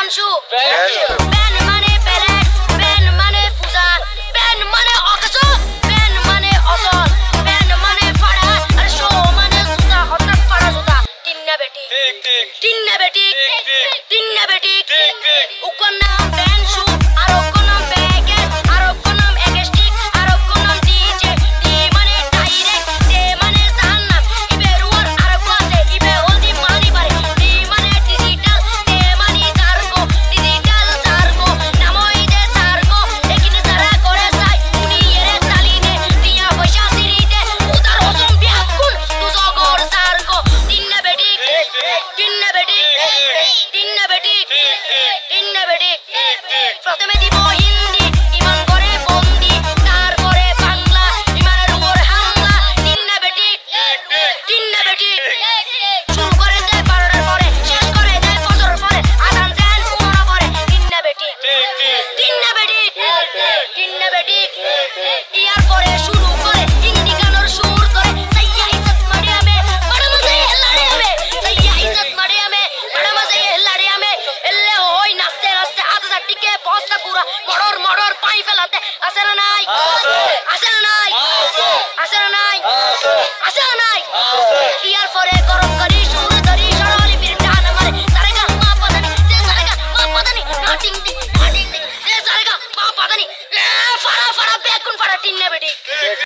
Banshu. Ben mane pelek, ben mane fuza, ben mane akaso, ben mane asal, ben mane fada, ar show mane suda, hotak fada suda. Tinna beti, tinna beti, tinna beti. Ukon naam Banshu, ar ukon naam Vegas, ar ukon naam Egestic, ar ukon naam DJ. Di mane direct, de mane sanna. Ibe ruar ar kose, ibe holdi mani bare. Di mane digital, de mani sargo, digital sargo. Namo ide sargo, ekine sara kore sai. Uni ere taline, dia boisha sirite. Udar hosum biakun, tuzo gor sargo. Tinna beti, tinna beti, tinna beti, tinna beti. প্রথমে দিব হিন্দি ইমান করে বন্দি তারপরে বাংলা ইমানের উপর হামলা তিন্না বেটি শুরু করে দেয় 12টার পরে শেষ করে দেয় ফজরের পরে আজান দেন উমরা পরে তিন্না বেটি ইয়ার পরে শুরু করে হিন্দি গানের সুর করে সাইয়া ইজ্জত মারিয়ামে বড় মজা লাড়িয়ামে সাইয়া ইজ্জত মারিয়ামে বড় মজা লাড়িয়ামে এলে ওই নাচতে নাচতে আধা টিকে বস্তা পুরা মড়র পাই ফেলাতে আসে না নাই আসে না নাই আসে না নাই আসে না নাই ইয়ার পরে গরম করি সুর ধরি সরালি ফির টান মারে সারেগা মা পাদানি সে সারেগা মা পাদানি নাটিং দি সে সারেগা মা পাদানি ফাড়া বেকুন ফাড়া টিন্নে বেটি